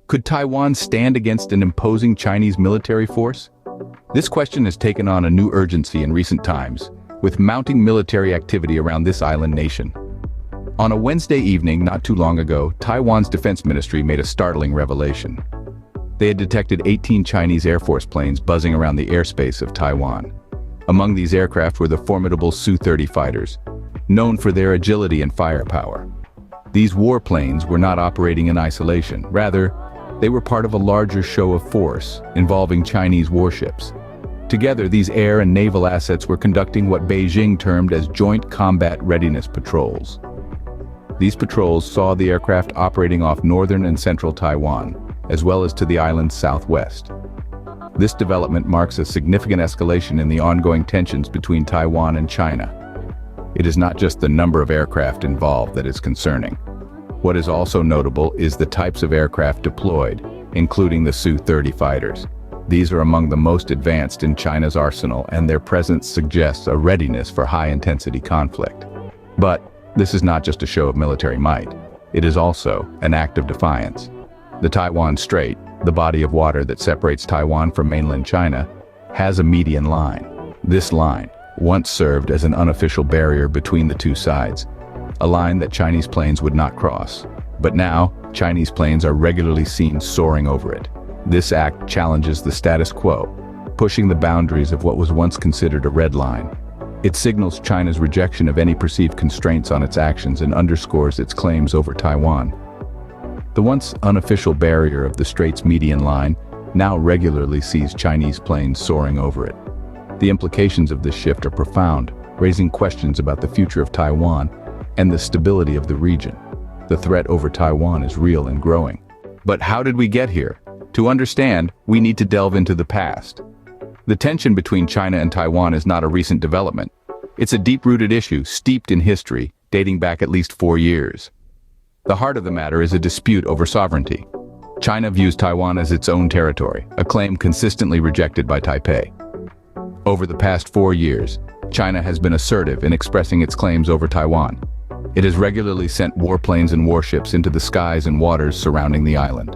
Could Taiwan stand against an imposing Chinese military force? This question has taken on a new urgency in recent times, with mounting military activity around this island nation. On a Wednesday evening not too long ago, Taiwan's defense ministry made a startling revelation. They had detected 18 Chinese Air Force planes buzzing around the airspace of Taiwan. Among these aircraft were the formidable Su-30 fighters, known for their agility and firepower. These warplanes were not operating in isolation. Rather, they were part of a larger show of force involving Chinese warships. Together, these air and naval assets were conducting what Beijing termed as joint combat readiness patrols. These patrols saw the aircraft operating off northern and central Taiwan, as well as to the island's southwest. This development marks a significant escalation in the ongoing tensions between Taiwan and China. It is not just the number of aircraft involved that is concerning. What is also notable is the types of aircraft deployed, including the Su-30 fighters. These are among the most advanced in China's arsenal, and their presence suggests a readiness for high-intensity conflict. But this is not just a show of military might. It is also an act of defiance. The Taiwan Strait, the body of water that separates Taiwan from mainland China, has a median line. This line once served as an unofficial barrier between the two sides, a line that Chinese planes would not cross. But now, Chinese planes are regularly seen soaring over it. This act challenges the status quo, pushing the boundaries of what was once considered a red line. It signals China's rejection of any perceived constraints on its actions and underscores its claims over Taiwan. The once unofficial barrier of the Strait's median line now regularly sees Chinese planes soaring over it. The implications of this shift are profound, raising questions about the future of Taiwan and the stability of the region. The threat over Taiwan is real and growing. But how did we get here? To understand, we need to delve into the past. The tension between China and Taiwan is not a recent development. It's a deep-rooted issue steeped in history, dating back at least 4 years. The heart of the matter is a dispute over sovereignty. China views Taiwan as its own territory, a claim consistently rejected by Taipei. Over the past 4 years, China has been assertive in expressing its claims over Taiwan. It has regularly sent warplanes and warships into the skies and waters surrounding the island.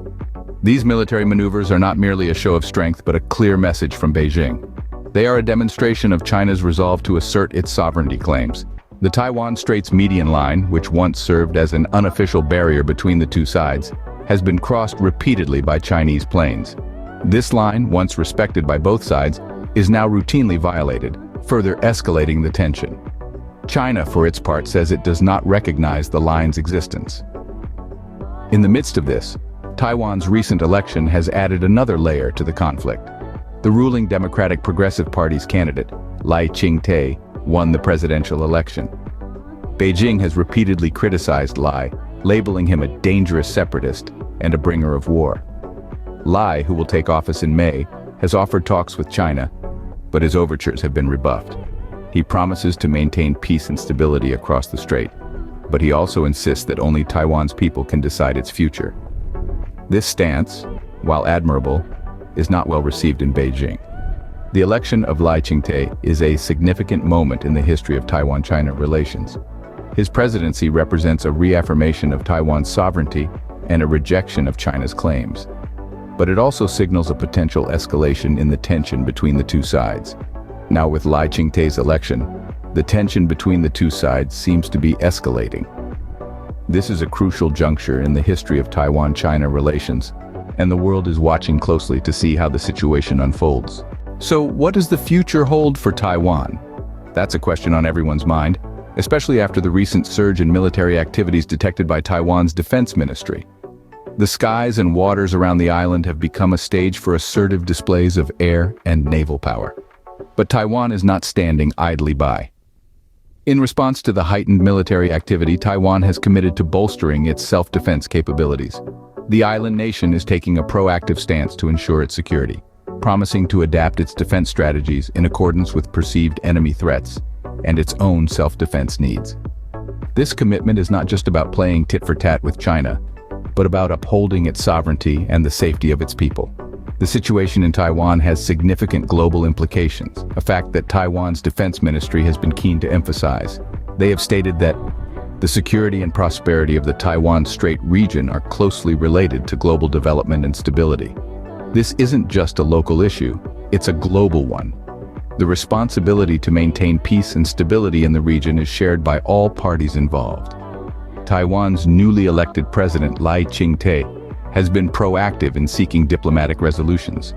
These military maneuvers are not merely a show of strength, but a clear message from Beijing. They are a demonstration of China's resolve to assert its sovereignty claims. The Taiwan Strait's median line, which once served as an unofficial barrier between the two sides, has been crossed repeatedly by Chinese planes. This line, once respected by both sides, is now routinely violated, further escalating the tension. China, for its part, says it does not recognize the line's existence. In the midst of this, Taiwan's recent election has added another layer to the conflict. The ruling Democratic Progressive Party's candidate, Lai Ching-te, won the presidential election. Beijing has repeatedly criticized Lai, labeling him a dangerous separatist and a bringer of war. Lai, who will take office in May, has offered talks with China, but his overtures have been rebuffed. He promises to maintain peace and stability across the strait, but he also insists that only Taiwan's people can decide its future. This stance, while admirable, is not well received in Beijing. The election of Lai Ching-te is a significant moment in the history of Taiwan-China relations. His presidency represents a reaffirmation of Taiwan's sovereignty and a rejection of China's claims. But it also signals a potential escalation in the tension between the two sides. Now, with Lai Ching-te's election, the tension between the two sides seems to be escalating. This is a crucial juncture in the history of Taiwan-China relations, and the world is watching closely to see how the situation unfolds. So, what does the future hold for Taiwan? That's a question on everyone's mind, especially after the recent surge in military activities detected by Taiwan's defense ministry. The skies and waters around the island have become a stage for assertive displays of air and naval power. But Taiwan is not standing idly by. In response to the heightened military activity, Taiwan has committed to bolstering its self-defense capabilities. The island nation is taking a proactive stance to ensure its security, promising to adapt its defense strategies in accordance with perceived enemy threats and its own self-defense needs. This commitment is not just about playing tit-for-tat with China, but about upholding its sovereignty and the safety of its people. The situation in Taiwan has significant global implications, a fact that Taiwan's defense ministry has been keen to emphasize. They have stated that The security and prosperity of the Taiwan Strait region are closely related to global development and stability. This isn't just a local issue, it's a global one. The responsibility to maintain peace and stability in the region is shared by all parties involved. Taiwan's newly elected president Lai Ching-te has been proactive in seeking diplomatic resolutions.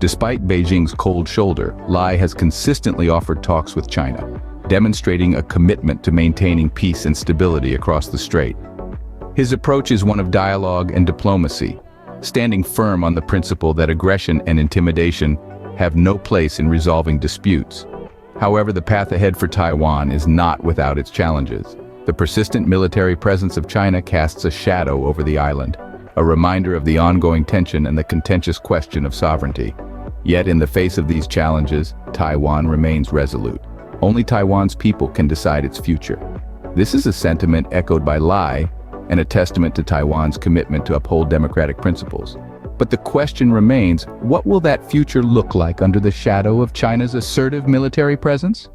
Despite Beijing's cold shoulder, Lai has consistently offered talks with China, demonstrating a commitment to maintaining peace and stability across the strait. His approach is one of dialogue and diplomacy, standing firm on the principle that aggression and intimidation have no place in resolving disputes. However, the path ahead for Taiwan is not without its challenges. The persistent military presence of China casts a shadow over the island, a reminder of the ongoing tension and the contentious question of sovereignty. Yet, in the face of these challenges, Taiwan remains resolute. Only Taiwan's people can decide its future. This is a sentiment echoed by Lai and a testament to Taiwan's commitment to uphold democratic principles. But the question remains, what will that future look like under the shadow of China's assertive military presence?